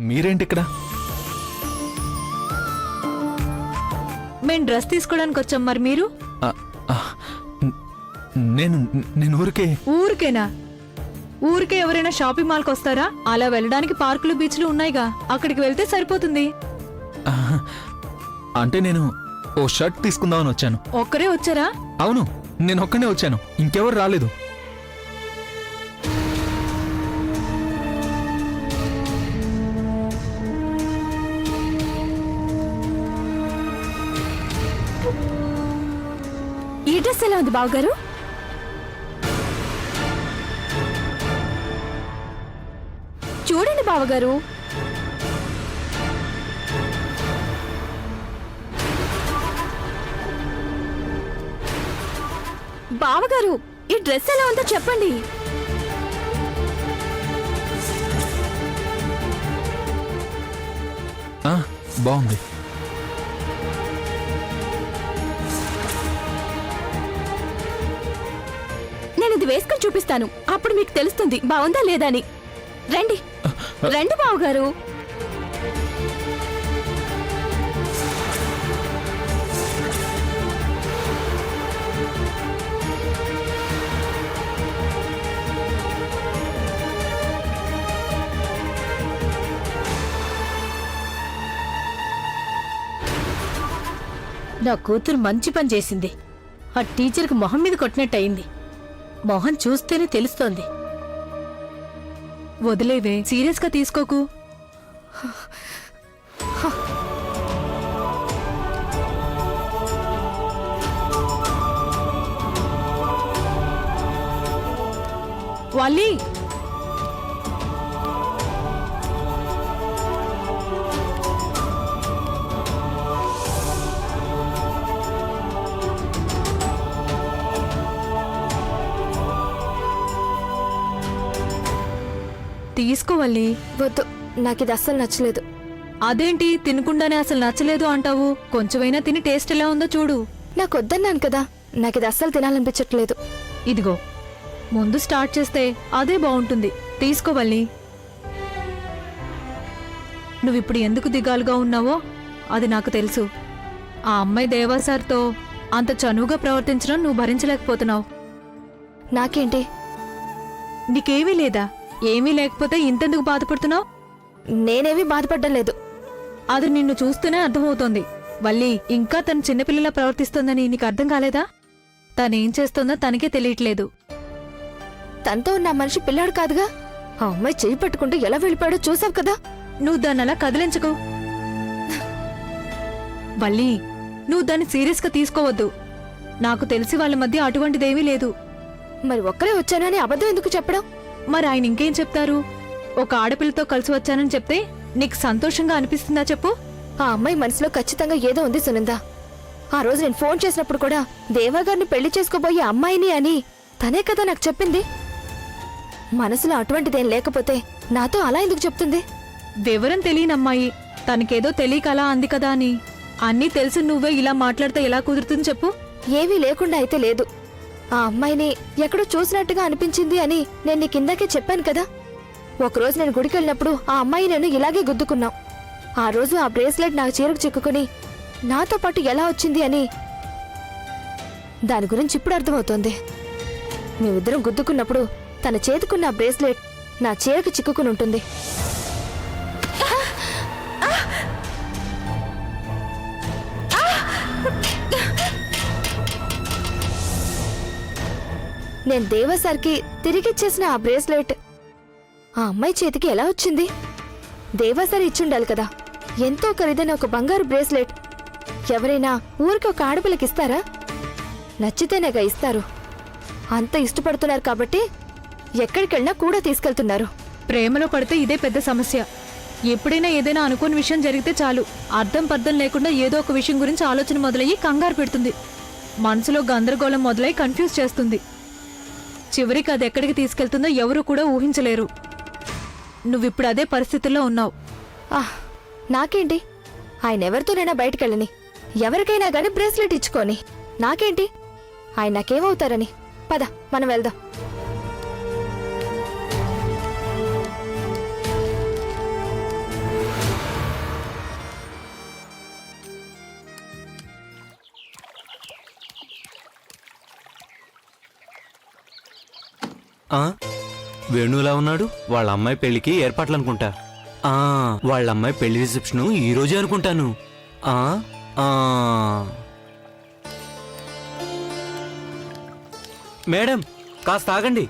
మీరేంటి ఇక్కడ? మేం డ్రెస్ తీసుకోవడానికి వచ్చాం, మరి మీరు? ఆ, ఆ, నేను నేను ఊరికేనా? ఊరికే ఎవరైనా షాపింగ్ మాల్కి వస్తారా? అలా వెళ్ళడానికి పార్కులు బీచ్లు ఉన్నాయిగా, అక్కడికి వెళ్తే సరిపోతుంది. అంటే నేను ఓ షర్ట్ తీసుకుందామని వచ్చాను. ఒక్కరే వచ్చారా? అవును, నేను ఒక్కనే వచ్చాను, ఇంకెవరు రాలేదు. ఈ డ్రెస్ ఎలా ఉంది బావగారు? చూడండి బావగారు. బావగారు, ఈ డ్రెస్ ఎలా ఉందో చెప్పండి. బాగుంది. నేను ఇది వేసుకొని చూపిస్తాను, అప్పుడు మీకు తెలుస్తుంది బాగుందా లేదా అని. రండి రండి బావగారు. నా కూతురు మంచి పని చేసింది. ఆ టీచర్కి మొహం మీద కొట్టినట్టయింది. మొహం చూస్తేనే తెలుస్తోంది. వదిలేవే, సీరియస్ గా తీసుకోకు. వల్లి, తీసుకోవాలి. వద్దు, నాకిది అస్సలు నచ్చలేదు. అదేంటి తినకుండానే అసలు నచ్చలేదు అంటావు? కొంచెమైనా తిని టేస్ట్ ఎలా ఉందో చూడు. నాకు వద్దన్నాను కదా, నాకిది అస్సలు తినాలనిపించట్లేదు. ఇదిగో, ముందు స్టార్ట్ చేస్తే అదే బాగుంటుంది. తీసుకోవాలి. నువ్విప్పుడు ఎందుకు దిగాలుగా ఉన్నావో అది నాకు తెలుసు. ఆ అమ్మాయి దేవాసార్తో అంత చనువుగా ప్రవర్తించడం నువ్వు భరించలేకపోతున్నావు. నాకేంటి? నీకేమీ లేదా? ఏమీ లేకపోతే ఇంతెందుకు బాధపడుతున్నావు? నేనేమీ బాధపడ్డం లేదు. అది నిన్ను చూస్తూనే అర్థమవుతోంది. వల్లి ఇంకా తను చిన్నపిల్లలా ప్రవర్తిస్తోందని నీకు అర్థం కాలేదా? తనేం చేస్తోందో తనకే తెలియట్లేదు. తనతో ఉన్న మనిషి పిల్లాడు కాదుగా. ఆ అమ్మాయి చెయ్యి పట్టుకుంటూ ఎలా వెళ్ళిపోయాడో చూసావు కదా. నువ్వు దాన్ని అలా కదిలించుకో. వల్లి, నువ్వు దాన్ని సీరియస్ గా తీసుకోవద్దు. నాకు తెలిసి వాళ్ళ మధ్య అటువంటిదేమీ లేదు. మరి ఒక్కరే వచ్చానని అబద్ధం ఎందుకు చెప్పడం? మరి ఆయన ఇంకేం చెప్తారు? ఒక ఆడపిల్లతో కలిసి వచ్చానని చెప్తే నీకు సంతోషంగా అనిపిస్తుందా చెప్పు? ఆ అమ్మాయి మనసులో ఖచ్చితంగా ఏదో ఉంది సునందా. ఆ రోజు నేను ఫోన్ చేసినప్పుడు కూడా దేవాగారిని పెళ్లి చేసుకోబోయే అమ్మాయిని అని తనే కదా నాకు చెప్పింది. మనసులో అటువంటిదేం లేకపోతే నాతో అలా ఎందుకు చెప్తుంది? వివరం తెలియనమ్మాయి, తనకేదో తెలియక అలా అంది కదా అని. అన్నీ తెలిసి నువ్వే ఇలా మాట్లాడితే ఎలా కుదురుతుంది చెప్పు? ఏమీ లేకుండా అయితే లేదు. ఆ అమ్మాయిని ఎక్కడో చూసినట్టుగా అనిపించింది అని నేను నీ కిందకే చెప్పాను కదా. ఒకరోజు నేను గుడికి వెళ్ళినప్పుడు ఆ అమ్మాయి నేను ఇలాగే గుద్దుకున్నాం. ఆ రోజు ఆ బ్రేస్లెట్ నా చీరకు చిక్కుకుని నాతో పాటు ఎలా వచ్చింది అని దాని గురించి ఇప్పుడు అర్థమవుతోంది. మేమిద్దరం గుద్దుకున్నప్పుడు తన చేతుకున్న బ్రేస్లెట్ నా చీరకు చిక్కుకుని ఉంటుంది. నేను దేవాసార్కి తిరిగిచ్చేసిన ఆ బ్రేస్లెట్ ఆ అమ్మాయి చేతికి ఎలా వచ్చింది? దేవాసార్ ఇచ్చుండాలి కదా. ఎంతో ఖరీదైన ఒక బంగారు బ్రేస్లెట్ ఎవరైనా ఊరికి ఒక ఆడపిల్లకిస్తారా? నచ్చితేనేగా ఇస్తారు. అంత ఇష్టపడుతున్నారు కాబట్టి ఎక్కడికెళ్ళినా కూడా తీసుకెళ్తున్నారు. ప్రేమలో పడితే ఇదే పెద్ద సమస్య. ఎప్పుడైనా ఏదైనా అనుకోని విషయం జరిగితే చాలు, అర్థం పర్థం లేకుండా ఏదో ఒక విషయం గురించి ఆలోచన మొదలయ్యి కంగారు పెడుతుంది. మనసులో గందరగోళం మొదలై కన్ఫ్యూజ్ చేస్తుంది. చివరికి అది ఎక్కడికి తీసుకెళ్తుందో ఎవరూ కూడా ఊహించలేరు. నువ్విప్పుడు అదే పరిస్థితుల్లో ఉన్నావు. నాకేంటి? ఆయన ఎవరితోనైనా బయటకెళ్ళని, ఎవరికైనా గానీ బ్రేస్లెట్ ఇచ్చుకోని నాకేంటి? ఆయన నాకేమవుతారని. పద, మనం వెళ్దాం. ఆ వేణులా ఉన్నాడు. వాళ్ళ అమ్మాయి పెళ్లికి ఏర్పాట్లు అనుకుంటా. ఆ వాళ్ళ అమ్మాయి పెళ్లి రిసెప్షన్ ఈ రోజే అనుకుంటాను. ఆ ఆ మేడం కాస్త ఆగండి.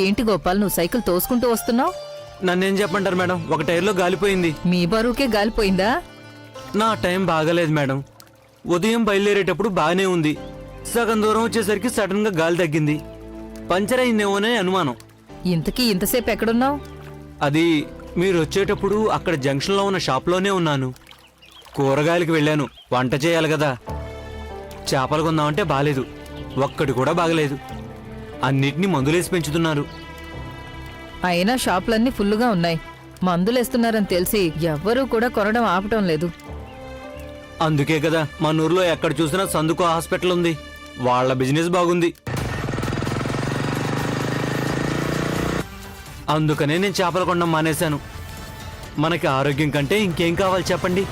ఏంటి గోపాల్, నువ్వు సైకిల్ తోసుకుంటూ వస్తున్నావు? నన్నేం చెప్పంటారు మేడం, ఒక టైర్లో గాలిపోయింది. మీ బరువుకే గాలిపోయిందా? నా టైం బాగాలేదు మేడం. ఉదయం బయలుదేరేటప్పుడు బాగానే ఉంది. సగం దూరం వచ్చేసరికి సడన్ గా గాలి తగ్గింది. పంచర్ అయిందేమోనే అనుమానం. ఇంతకీ ఇంతసేపు ఎక్కడున్నావు? అది మీరు వచ్చేటప్పుడు అక్కడ జంక్షన్లో ఉన్న షాప్లోనే ఉన్నాను. కూరగాయలకు వెళ్ళాను, వంట చేయాలి కదా. చేపలు కొందామంటే బాలేదు, ఒక్కటి కూడా బాగలేదు. అన్నిటినీ మందులేసి పెంచుతున్నారు. అయినా షాపులన్నీ ఫుల్లుగా ఉన్నాయి. మందులేస్తున్నారని తెలిసి ఎవ్వరూ కూడా కొనడం ఆపటం లేదు. అందుకే కదా మన ఊర్లో ఎక్కడ చూసినా సందుకో హాస్పిటల్ ఉంది. వాళ్ళ బిజినెస్ బాగుంది. అందుకనే నేను చేపలు కొనడం మానేశాను. మనకి ఆరోగ్యం కంటే ఇంకేం కావాలి చెప్పండి.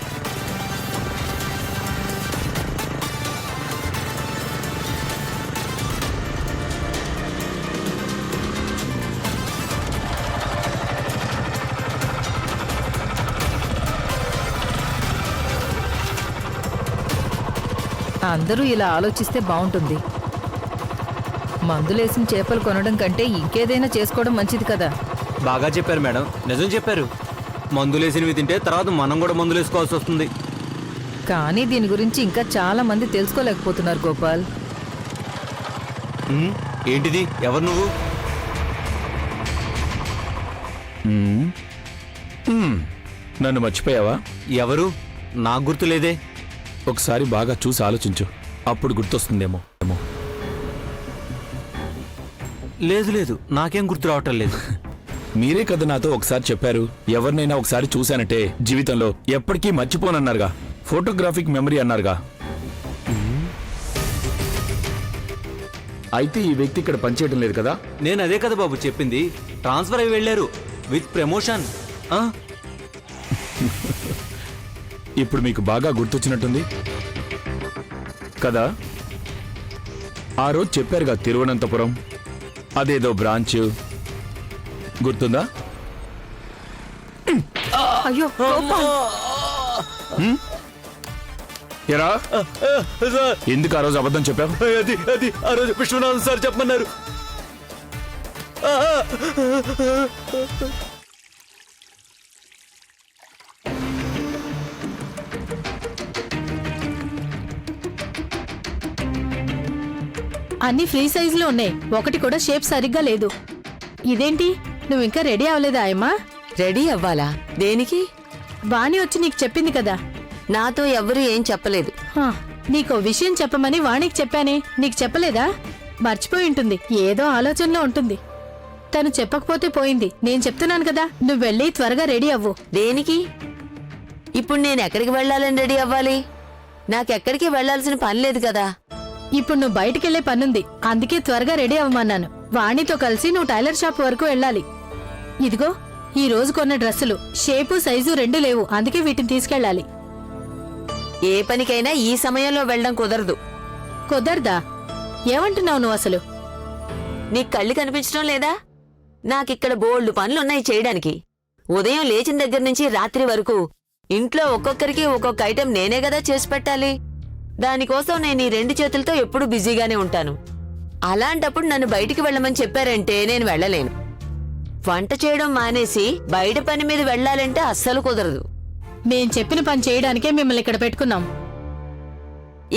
అందరూ ఇలా ఆలోచిస్తే బాగుంటుంది. మందులేసిన చేపలు కొనడం కంటే ఇంకేదైనా చేసుకోవడం మంచిది కదా. బాగా చెప్పారు మేడం, నిజం చెప్పారు. మందులేసినవి తింటే తర్వాత మనం కూడా మందులేసుకోవాల్సి వస్తుంది. కానీ దీని గురించి ఇంకా చాలా మంది తెలుసుకోలేకపోతున్నారు గోపాల్. ఏంటిది? ఎవరు నువ్వు? నన్ను మర్చిపోయావా? ఎవరు? నాకు గుర్తు లేదే. ఒకసారి బాగా చూసి ఆలోచించు, అప్పుడు గుర్తొస్తుందేమో. లేదు లేదు, నాకేం గుర్తు రావటం లేదు. మీరే కదా నాతో ఒకసారి చెప్పారు, ఎవరినైనా ఒకసారి చూశానంటే జీవితంలో ఎప్పటికీ మర్చిపోనన్నారుగా. Photographic memory అన్నారుగా. అయితే ఈ వ్యక్తి ఇక్కడ పనిచేయడం లేదు కదా? నేను అదే కదా బాబు చెప్పింది. ట్రాన్స్ఫర్ అయి వెళ్ళారు విత్ ప్రమోషన్. ఇప్పుడు మీకు బాగా గుర్తొచ్చినట్టుంది కదా. ఆ రోజు చెప్పారుగా తిరువనంతపురం, అదేదో బ్రాంచ్ గుర్తుందా? అయ్యో గోపాల్, ఎరా ఎందుకు ఆ రోజు అబద్ధం చెప్పావు? అది అది ఆ రోజు విశ్వనాథన్ సార్ చెప్పమన్నారు. అన్ని ఫ్రీ సైజులో ఉన్నాయి, ఒకటి కూడా షేప్ సరిగ్గా లేదు. ఇదేంటి, నువ్వు ఇంకా రెడీ అవ్వలేదా ఆయమ్మా? రెడీ అవ్వాలా? దేనికి? వాణి వచ్చి నీకు చెప్పింది కదా. నాతో ఎవ్వరూ ఏం చెప్పలేదు. హా, నీకో విషయం చెప్పమని వాణికి చెప్పానే, నీకు చెప్పలేదా? మర్చిపోయి ఉంటుంది, ఏదో ఆలోచనలో ఉంటుంది. తను చెప్పకపోతే పోయింది, నేను చెప్తున్నాను కదా. నువ్వు వెళ్ళి త్వరగా రెడీ అవ్వు. దేనికి? ఇప్పుడు నేను ఎక్కడికి వెళ్ళాలని రెడీ అవ్వాలి? నాకెక్కడికి వెళ్లాల్సిన పని లేదు కదా. ఇప్పుడు నువ్వు బయటికెళ్లే పనుంది, అందుకే త్వరగా రెడీ అవ్వమన్నాను. వాణితో కలిసి నువ్వు టైలర్ షాప్ వరకు వెళ్ళాలి. ఇదిగో ఈ రోజు కొన్న డ్రెస్సులు షేపు సైజు రెండు లేవు, అందుకే వీటిని తీసుకెళ్ళాలి. ఏ పనికైనా ఈ సమయంలో వెళ్ళడం కుదరదు. కుదరదా? ఏమంటున్నావు నువ్వు అసలు? నీకు కళ్ళు కనిపించడం లేదా? నాకిక్కడ బోల్డు పనులున్నాయి చేయడానికి. ఉదయం లేచిన దగ్గర నుంచి రాత్రి వరకు ఇంట్లో ఒక్కొక్కరికి ఒక్కొక్క ఐటెం నేనే కదా చేసి పెట్టాలి. దానికోసం నేను ఈ రెండు చేతులతో ఎప్పుడూ బిజీగానే ఉంటాను. అలాంటప్పుడు నన్ను బయటికి వెళ్ళమని చెప్పారంటే నేను వెళ్ళలేను. వంట చేయడం మానేసి బయట పని మీద వెళ్ళాలంటే అస్సలు కుదరదు. మేం చెప్పిన పని చేయడానికే మిమ్మల్ని ఇక్కడ పెట్టుకున్నాం.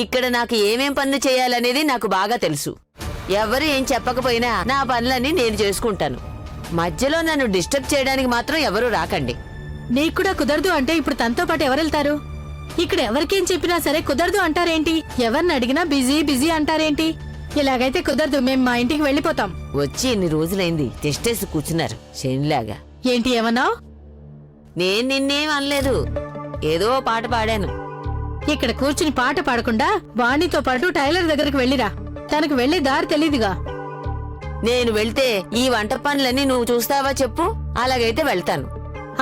ఇక్కడ నాకు ఏమేం పనులు చేయాలనేది నాకు బాగా తెలుసు. ఎవరు ఏం చెప్పకపోయినా నా పనులన్నీ నేను చేసుకుంటాను. మధ్యలో నన్ను డిస్టర్బ్ చేయడానికి మాత్రం ఎవరూ రాకండి. నీకు కూడా కుదరదు అంటే ఇప్పుడు తనతో పాటు ఎవరెళ్తారు? ఇక్కడ ఎవరికేం చెప్పినా సరే కుదరదు అంటారేంటి? ఎవరిని అడిగినా బిజీ బిజీ అంటారేంటి? ఇలాగైతే కుదరదు, మేం మా ఇంటికి వెళ్ళిపోతాం. వచ్చి ఇన్ని రోజులైంది, టెస్టేసి కూర్చున్నారు శనిలాగా. ఏంటి ఏమన్నావు? నేను నిన్నేం అనలేదు, ఏదో పాట పాడాను. ఇక్కడ కూర్చుని పాట పాడకుండా వాణితో పాటు టైలర్ దగ్గరికి వెళ్ళిరా. తనకు వెళ్లే దారి తెలీదుగా. నేను వెళ్తే ఈ వంట పనులన్నీ నువ్వు చూస్తావా చెప్పు? అలాగైతే వెళ్తాను.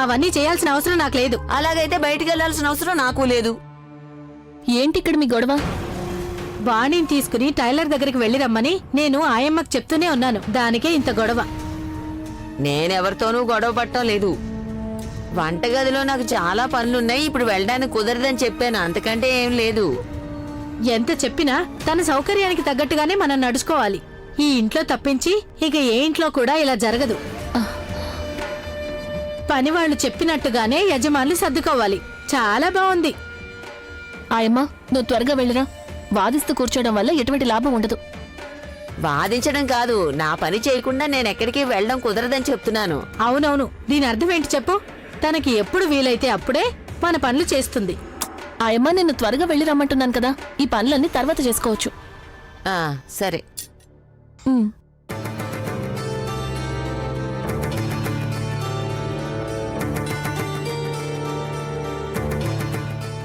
అవన్నీ చేయాల్సిన అవసరం నాకు లేదు. అలాగైతే బయటికి వెళ్లాల్సిన అవసరం నాకు లేదు. ఏంటి ఇక్కడ మీ గొడవ? వాణిని తీసుకుని టైలర్ దగ్గరికి వెళ్లి రమ్మని నేను ఆయమ్మకు చెప్తూనే ఉన్నాను. దానికే ఇంత గొడవ. నేనెవరితోనూ గొడవ పట్టం లేదు. వంటగదిలో నాకు చాలా పనులున్నాయి, ఇప్పుడు వెళ్ళడానికి కుదరదని చెప్పాను, అంతకంటే ఏం లేదు. ఎంత చెప్పినా తన సౌకర్యానికి తగ్గట్టుగానే మనం నడుచుకోవాలి. ఈ ఇంట్లో తప్పించి ఇక ఏ ఇంట్లో కూడా ఇలా జరగదు. పనివాళ్లు చెప్పినట్టుగానే యజమానులు సర్దుకోవాలి. చాలా బాగుంది. ఆయమ్మ, నువ్వు త్వరగా వెళ్ళిరా. వాదిస్తూ కూర్చోవడం వల్ల ఎటువంటి లాభం ఉండదు. వాదించడం కాదు, నా పని చేయకుండా నేను ఎక్కడికి వెళ్ళడం కుదరదని చెప్తున్నాను. అవునవును, దీని అర్థం ఏంటి చెప్పు? తనకి ఎప్పుడు వీలైతే అప్పుడే మన పనులు చేస్తుంది. ఆయమ్మ, నిన్ను త్వరగా వెళ్ళి రమ్మంటున్నాను కదా. ఈ పనులన్నీ తర్వాత చేసుకోవచ్చు. ఆ, సరే. ఉమ్.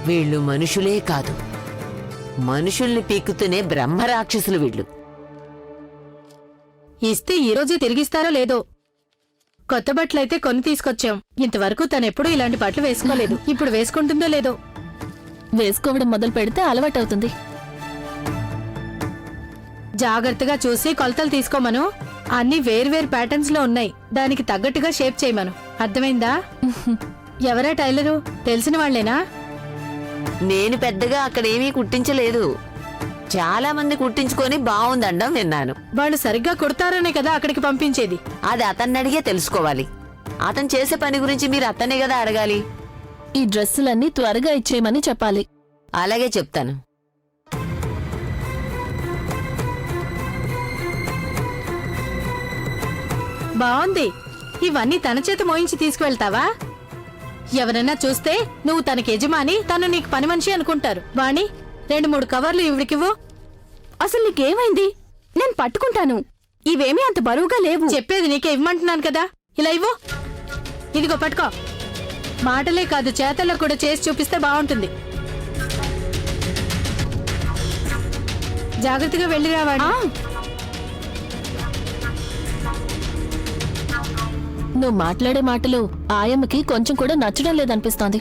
వీళ్ళు మనుషులే కాదు, మనుషుల్ని పీకుతూనే బ్రహ్మరాక్షసులు వీళ్ళు. ఇస్తే ఈ రోజే తిరిగిస్తారో లేదో. కొత్త బట్టలైతే కొని తీసుకొచ్చాం. ఇంతవరకు తనెప్పుడూ ఇలాంటి బట్టలు వేసుకోలేదు. ఇప్పుడు వేసుకుంటుందో లేదో. వేసుకోవడం మొదలు పెడితే అలవాటవుతుంది. జాగ్రత్తగా చూసి కొలతలు తీసుకోమను. అన్ని వేర్వేరు ప్యాటర్న్స్ లో ఉన్నాయి. దానికి తగ్గట్టుగా షేప్ చేయమను. అర్థమైందా? ఎవరా టైలరు? తెలిసిన వాళ్లేనా? నేను పెద్దగా అక్కడేమీ కుట్టించలేదు. చాలా మంది కుట్టించుకొని బాగుందండం విన్నాను. వాళ్ళు సరిగ్గా కుడతారనే కదా అక్కడికి పంపించేది. అది అతన్ని అడిగే తెలుసుకోవాలి. అతను చేసే పని గురించి మీరు అతన్నే కదా అడగాలి. ఈ డ్రెస్సులన్నీ త్వరగా ఇచ్చేయమని చెప్పాలి. అలాగే చెప్తాను. బాగుంది. ఇవన్నీ తన చేత మోయించి తీసుకువెళ్తావా? ఎవరన్నా చూస్తే నువ్వు తనకి యజమాని, తను నీకు పని మనిషి అనుకుంటారు. వాణి, 2-3 కవర్లు ఇవిడికివ్వు. అసలు నీకేమైంది? నేను పట్టుకుంటాను. ఇవేమీ అంత బరువుగా లేవు. చెప్పేది నీకే ఇవ్వమంటున్నాను కదా. ఇలా ఇవ్వు. ఇదిగో పట్టుకో. మాటలే కాదు, చేతల్లో కూడా చేసి చూపిస్తే బాగుంటుంది. జాగ్రత్తగా వెళ్ళి రావాడి. నువ్వు మాట్లాడే మాటలు ఆయమ్మకి కొంచెం కూడా నచ్చడం లేదనిపిస్తోంది.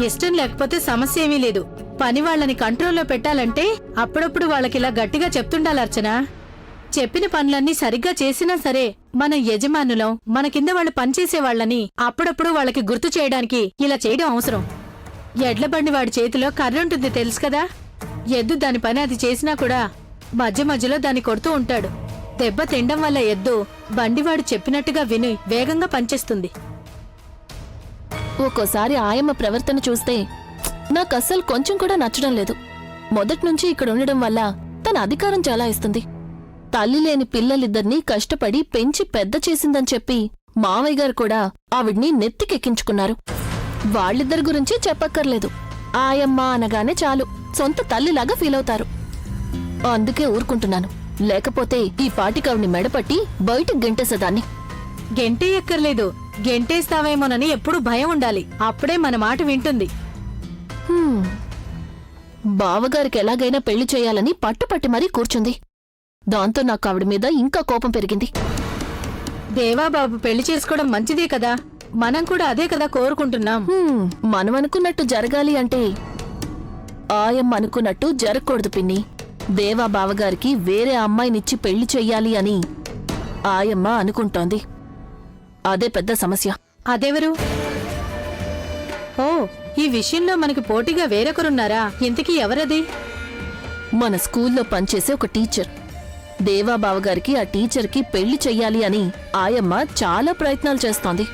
ఇష్టం లేకపోతే సమస్య ఏమీ లేదు. పని వాళ్ళని కంట్రోల్లో పెట్టాలంటే అప్పుడప్పుడు వాళ్ళకిలా గట్టిగా చెప్తుండాలి అర్చన. చెప్పిన పనులన్నీ సరిగ్గా చేసినా సరే మన యజమానులం, మన కింద వాళ్ళు పనిచేసే వాళ్ళని అప్పుడప్పుడు వాళ్ళకి గుర్తు చేయడానికి ఇలా చేయడం అవసరం. ఎడ్ల బండి వాడి చేతిలో కర్రుంటుంది తెలుసు కదా. ఎద్దు దాని పని అది చేసినా కూడా మధ్య మధ్యలో దాన్ని కొడుతూ ఉంటాడు. దెబ్బ తినడం వల్ల ఎద్దు బండివాడు చెప్పినట్టుగా విని వేగంగా పనిచేస్తుంది. ఒక్కోసారి ఆయమ్మ ప్రవర్తన చూస్తే నాకు అస్సలు కొంచెం కూడా నచ్చడం లేదు. మొదట్నుంచి ఇక్కడ ఉండడం వల్ల తన అధికారం చాలా ఇస్తుంది. తల్లి లేని పిల్లలిద్దరినీ కష్టపడి పెంచి పెద్ద చేసిందని చెప్పి మావయ్య గారు కూడా ఆవిడ్ని నెత్తికెక్కించుకున్నారు. వాళ్ళిద్దరి గురించి చెప్పక్కర్లేదు. ఆయమ్మ అనగానే చాలు సొంత తల్లిలాగా ఫీల్ అవుతారు. అందుకే ఊరుకుంటున్నాను. లేకపోతే ఈ పాటికావిని మెడపట్టి బయటకు గెంటేసేదాన్ని. గెంటే ఎక్కర్లేదు. గెంటేస్తావేమోనని ఎప్పుడూ భయం ఉండాలి. అప్పుడే మన మాట వింటుంది. బావగారికి ఎలాగైనా పెళ్లి చేయాలని పట్టుపట్టి మరీ కూర్చుంది. దాంతో నాకు ఆవిడ మీద ఇంకా కోపం పెరిగింది. దేవాబాబు పెళ్లి చేసుకోవడం మంచిదే కదా. మనం కూడా అదే కదా కోరుకుంటున్నాం. మనం అనుకున్నట్టు జరగాలి అంటే ఆయమ్మ అనుకున్నట్టు జరగకూడదు పిన్ని. దేవా బావగారికి వేరే అమ్మాయినిచ్చి పెళ్లి చెయ్యాలి అని ఆయమ్మ అనుకుంటోంది. అదే పెద్ద సమస్య. అదెవరు? ఓ, ఈ విషయంలో మనకి పోటీగా వేరొకరున్నారా? ఇంతకీ ఎవరది? మన స్కూల్లో పనిచేసే ఒక టీచర్. దేవా బావగారికి ఆ టీచర్కి పెళ్లి చెయ్యాలి అని ఆయమ్మ చాలా ప్రయత్నాలు చేస్తోంది.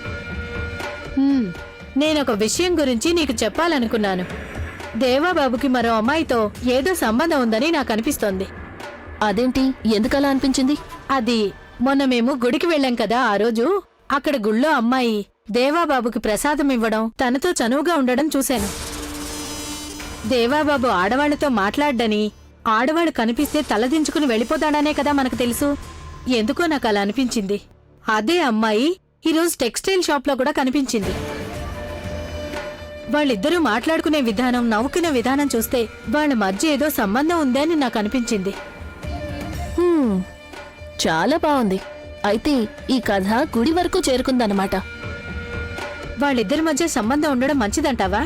నేనొక విషయం గురించి నీకు చెప్పాలనుకున్నాను. దేవాబాబుకి మరో అమ్మాయితో ఏదో సంబంధం ఉందని నాకు అనిపిస్తోంది. అదేంటి, ఎందుకలా అనిపించింది? అది మొన్న మేము గుడికి వెళ్ళాం కదా. ఆ రోజు అక్కడ గుళ్ళో అమ్మాయి దేవాబాబుకి ప్రసాదం ఇవ్వడం, తనతో చనువుగా ఉండడం చూశాను. దేవాబాబు ఆడవాళ్లతో మాట్లాడ్డని, ఆడవాళ్లు కనిపిస్తే తలదించుకుని వెళ్ళిపోతాడనే కదా మనకు తెలుసు. ఎందుకో నాకు అలా అనిపించింది. అదే అమ్మాయి ఈరోజు టెక్స్టైల్ షాప్లో కూడా కనిపించింది. వాళ్ళిద్దరూ మాట్లాడుకునే విధానం, నవ్వుకునే విధానం చూస్తే వాళ్ళ మధ్య ఏదో సంబంధం ఉందని నాకు అనిపించింది. చాలా బాగుంది. అయితే ఈ కథ గుడి వరకు చేరుకుందన్నమాట. వాళ్ళిద్దరి మధ్య సంబంధం ఉండడం మంచిదంటావా?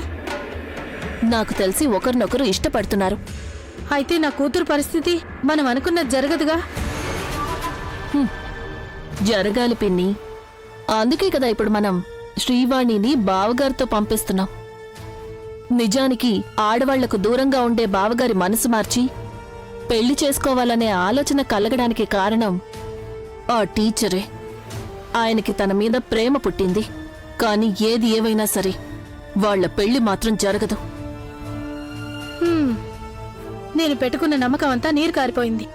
నాకు తెలిసి ఒకరినొకరు ఇష్టపడుతున్నారు. అయితే నా కూతురు పరిస్థితి మనం అనుకున్నది జరగదుగా. జరగాలి పిన్ని. అందుకే కదా ఇప్పుడు మనం శ్రీవాణిని బావగారితో పంపిస్తున్నాం. నిజానికి ఆడవాళ్లకు దూరంగా ఉండే బావగారి మనసు మార్చి పెళ్లి చేసుకోవాలనే ఆలోచన కలగడానికి కారణం ఆ టీచరే. ఆయనకి తన మీద ప్రేమ పుట్టింది. కాని ఏది ఏవైనా సరే వాళ్ల పెళ్లి మాత్రం జరగదు. నేను పెట్టుకున్న నమ్మకం అంతా నీరు కారిపోయింది.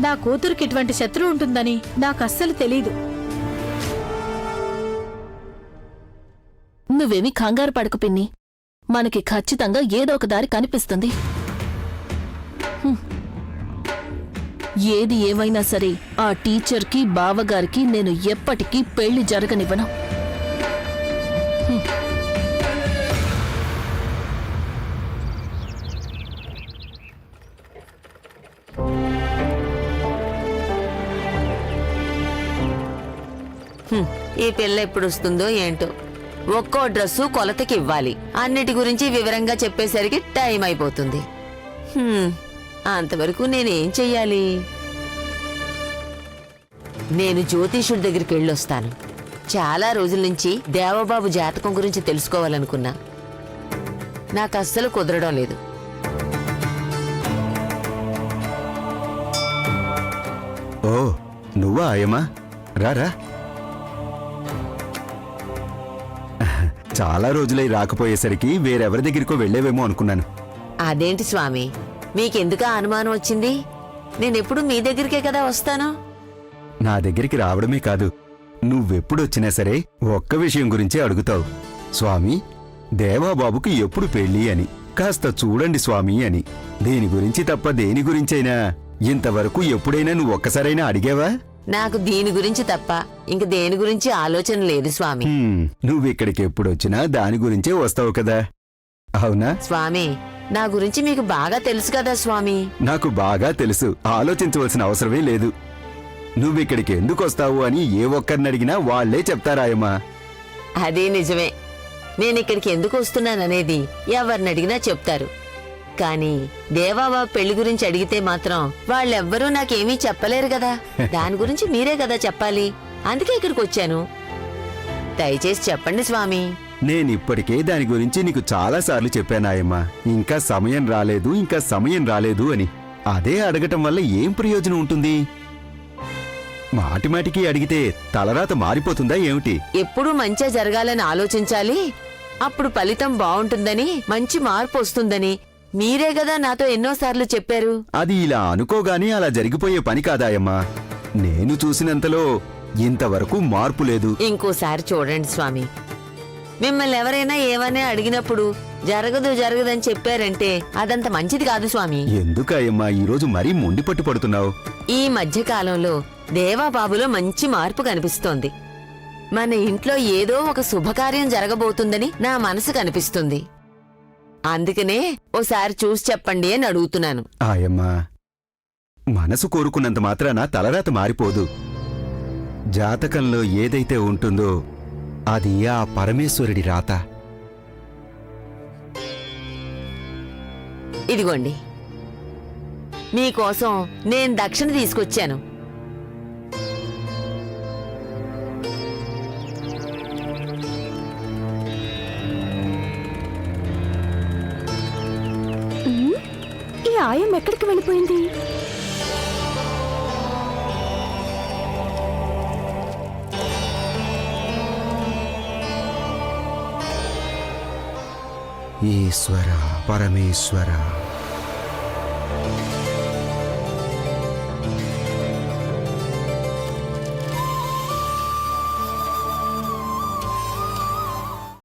నా కూతురికి ఇటువంటి శత్రువు ఉంటుందని నాకు అస్సలు తెలీదు. నువ్వేమీ కంగారు పడకు పిన్ని. మనకి ఖచ్చితంగా ఏదో ఒక దారి కనిపిస్తుంది. ఏది ఏమైనా సరే ఆ టీచర్కి బావగారికి నేను ఎప్పటికీ పెళ్లి జరగనివ్వను. ఈ పిల్ల ఎప్పుడు వస్తుందో ఏంటో. ఒక్కో డ్రెస్సు కొలతకి ఇవ్వాలి. అన్నిటి గురించి వివరంగా చెప్పేసరికి టైం అయిపోతుంది. అంతవరకు నేనేం చెయ్యాలి? నేను జ్యోతిషుడి దగ్గరికి వెళ్ళొస్తాను. చాలా రోజుల నుంచి దేవబాబు జాతకం గురించి తెలుసుకోవాలనుకున్నా. నాకు అస్సలు కుదరడం లేదు. ఓ, నువ్వా ఆయమ్మా? రారా. చాలా రోజులై రాకపోయేసరికి వేరెవరి దగ్గరికో వెళ్ళేవేమో అనుకున్నాను. అదేంటి స్వామి, మీకెందుకా అనుమానం వచ్చింది? నేనెప్పుడు మీ దగ్గరికే కదా వస్తాను. నా దగ్గరికి రావడమే కాదు, నువ్వెప్పుడొచ్చినా సరే ఒక్క విషయం గురించే అడుగుతావు. స్వామి, దేవాబాబుకి ఎప్పుడు పెళ్ళి అని. కాస్త చూడండి స్వామి అని. దేని గురించి తప్ప దేని గురించైనా ఇంతవరకు ఎప్పుడైనా నువ్వు ఒక్కసారైనా అడిగావా? నాకు దీని గురించి తప్ప ఇంక దేని గురించి ఆలోచన లేదు స్వామి. నువ్విక్కడికి ఎప్పుడొచ్చినా దాని గురించే వస్తావు కదా, అవునా? స్వామి, నా గురించి మీకు బాగా తెలుసు కదా స్వామి. నాకు బాగా తెలుసు, ఆలోచించవలసిన అవసరమే లేదు. నువ్విక్కడికి ఎందుకు వస్తావు అని ఏ ఒక్కరిని అడిగినా వాళ్లే చెప్తారాయమ్మా. అదే నిజమే. నేనిక్కడికి ఎందుకు వస్తున్నాననేది ఎవరిని అడిగినా చెప్తారు. కానీ దేవాబాబు పెళ్లి గురించి అడిగితే మాత్రం వాళ్ళెవ్వరూ నాకేమీ చెప్పలేరు కదా. దాని గురించి మీరే కదా చెప్పాలి. అందుకే ఇక్కడికి వచ్చాను. దయచేసి చెప్పండి స్వామి. నేనిప్పటికే దాని గురించి నీకు చాలాసార్లు చెప్పానాయమ్మా. ఇంకా సమయం రాలేదు అని. అదే అడగటం వల్ల ఏం ప్రయోజనం ఉంటుంది? మాటిమాటికి అడిగితే తలరాత మారిపోతుందా ఏమిటి? ఎప్పుడూ మంచిగా జరగాలని ఆలోచించాలి. అప్పుడు ఫలితం బావుంటుందని, మంచి మార్పు వస్తుందని మీరే కదా నాతో ఎన్నోసార్లు చెప్పారు. అది ఇలా అనుకోగానే అలా జరిగిపోయే పని కాదాయమ్మా. నేను చూసినంతలో ఇంతవరకు మార్పు లేదు. ఇంకోసారి చూడండి స్వామి. మిమ్మల్ని ఎవరైనా ఏమనే అడిగినప్పుడు జరగదని చెప్పారంటే అదంత మంచిది కాదు స్వామి. ఎందుకయ్యమ్మా ఈరోజు మరీ మొండి పట్టు పడుతున్నావు? ఈ మధ్యకాలంలో దేవాబాబులో మంచి మార్పు కనిపిస్తోంది. మన ఇంట్లో ఏదో ఒక శుభకార్యం జరగబోతుందని నా మనసు కనిపిస్తుంది. అందుకనే ఓసారి చూసి చెప్పండి అని అడుగుతున్నాను. ఆయమ్మా, మనసు కోరుకున్నంత మాత్రాన తలరాత మారిపోదు. జాతకంలో ఏదైతే ఉంటుందో అది ఆ పరమేశ్వరుడి రాత. ఇదిగోండి, మీకోసం నేను దక్షిణ తీసుకొచ్చాను. ఈ ఆయం ఎక్కడికి వెళ్ళిపోయింది? ఈశ్వర పరమేశ్వర